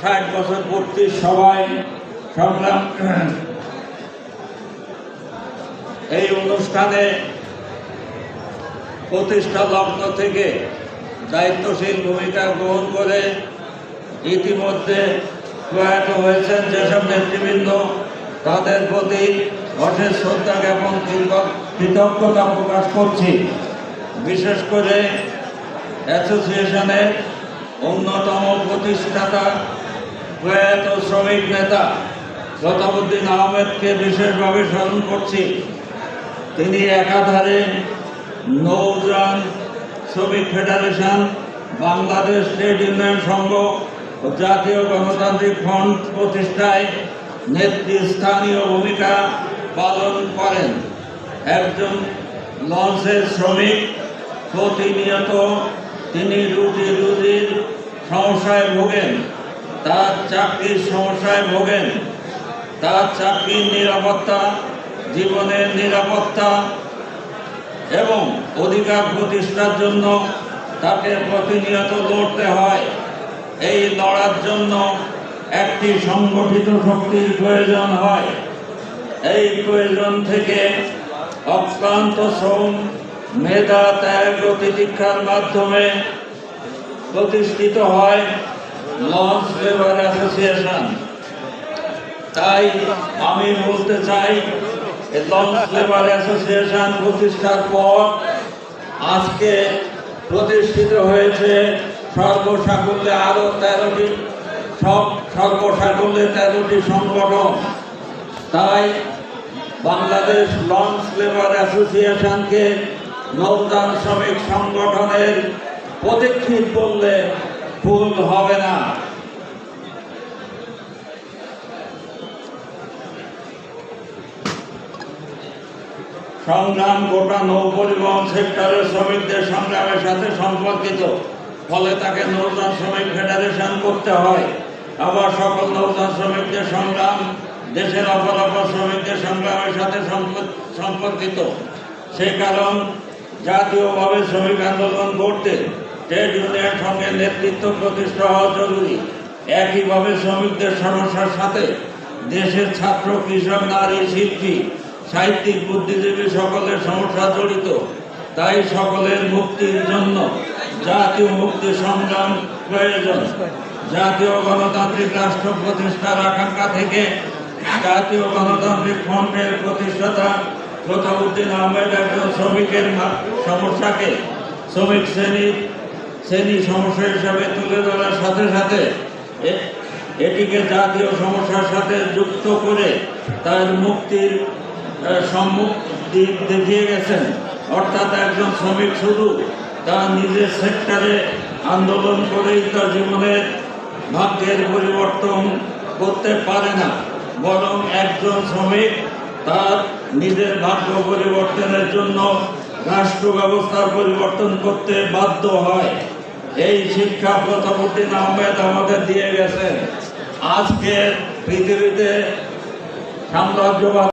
60 বছর পূর্তি সবাই সংগ্রাম এই অনুষ্ঠানে প্রতিষ্ঠা লগ্ন থেকে দায়িত্বশীল ভূমিকা গ্রহণ করে ইতিমধ্যে প্রয়াত হয়েছেন যেসব নেতৃবৃন্দ, তাদের প্রতি অশেষ শ্রদ্ধা জ্ঞাপন কৃতজ্ঞতা প্রকাশ করছি। বিশেষ করে অ্যাসোসিয়েশনের অন্যতম প্রতিষ্ঠাতা প্রয়াত শ্রমিক নেতা শতাবুদ্দিন আহমেদকে বিশেষভাবে স্মরণ করছি। তিনি একাধারে নৌযান শ্রমিক ফেডারেশন, বাংলাদেশ ট্রেড ইউনিয়ন সংঘ ও জাতীয় গণতান্ত্রিক ফ্রন্ট প্রতিষ্ঠায় নেতৃস্থানীয় ভূমিকা পালন করেন। একজন লঞ্চের শ্রমিক, প্রতিনিয়ত তিনি রুজির সমস্যায় ভোগেন, তার চাকরির সমস্যায় ভোগেন। তার চাকরির নিরাপত্তা, জীবনের নিরাপত্তা এবং অধিকার প্রতিষ্ঠার জন্য তাকে প্রতিনিয়ত লড়তে হয়। এই লড়ার জন্য একটি সংগঠিত শক্তির প্রয়োজন হয়। এই প্রয়োজন থেকে অক্লান্ত শ্রম, মেধা, ত্যাগ ও তিতিক্ষার মাধ্যমে প্রতিষ্ঠিত হয় লঞ্চ লেবার অ্যাসোসিয়েশন। তাই আমি বলতে চাই, লঞ্চ লেবার অ্যাসোসিয়েশন প্রতিষ্ঠার পর আজকে প্রতিষ্ঠিত হয়েছে সর্বসাকুল্যে আরও 13টি সর্বসাকুল্যে 13টি সংগঠন। তাই বাংলাদেশ লঞ্চ লেবার অ্যাসোসিয়েশনকে নৌযান শ্রমিক সংগঠনের পদক্ষেপ বললে ভুল হবে না। সংগ্রাম গোটা নৌ পরিবহন সেক্টরের শ্রমিকদের সংগ্রামের সাথে সম্পর্কিত, ফলে তাকে নৌযান শ্রমিক ফেডারেশন করতে হয়। আবার সকল নৌযান শ্রমিকদের সংগ্রাম দেশের অপর শ্রমিকদের সংগ্রামের সাথে সম্পর্কিত। সে কারণ জাতীয়ভাবে শ্রমিক আন্দোলন করতে ট্রেড ইউনিয়ন সঙ্গে নেতৃত্ব প্রতিষ্ঠা হওয়া জরুরি। একইভাবে শ্রমিকদের সমস্যার সাথে দেশের ছাত্র, কৃষক, নারী, শিল্পী, সাহিত্যিক, বুদ্ধিজীবী সকলের সমস্যা জড়িত। তাই সকলের মুক্তির জন্য জাতীয় মুক্তি সংগ্রাম প্রয়োজন। জাতীয় গণতান্ত্রিক রাষ্ট্র প্রতিষ্ঠার আকাঙ্ক্ষা থেকে জাতীয় গণতান্ত্রিক ফ্রন্টের প্রতিষ্ঠাতা শতাবুদ্দিন আহমেদ একজন শ্রমিকের সমস্যাকে শ্রমিক শ্রেণী সমস্যা হিসাবে তুলে ধরার সাথে সাথে এটিকে জাতীয় সমস্যার সাথে যুক্ত করে তার মুক্তির সম্মুখ দিক দেখিয়ে গেছেন। অর্থাৎ একজন শ্রমিক শুধু তার নিজের সেক্টরে আন্দোলন করেই তার জীবনের ভাগ্যের পরিবর্তন করতে পারে না, বরং একজন শ্রমিক তার নিজের ভাগ্য পরিবর্তনের জন্য রাষ্ট্র ব্যবস্থার পরিবর্তন করতে বাধ্য হয়। এই শিক্ষা শতাবুদ্দিন আহমেদ আমাদের দিয়ে গেছেন। আজকের পৃথিবীতে সাম্রাজ্যবাদ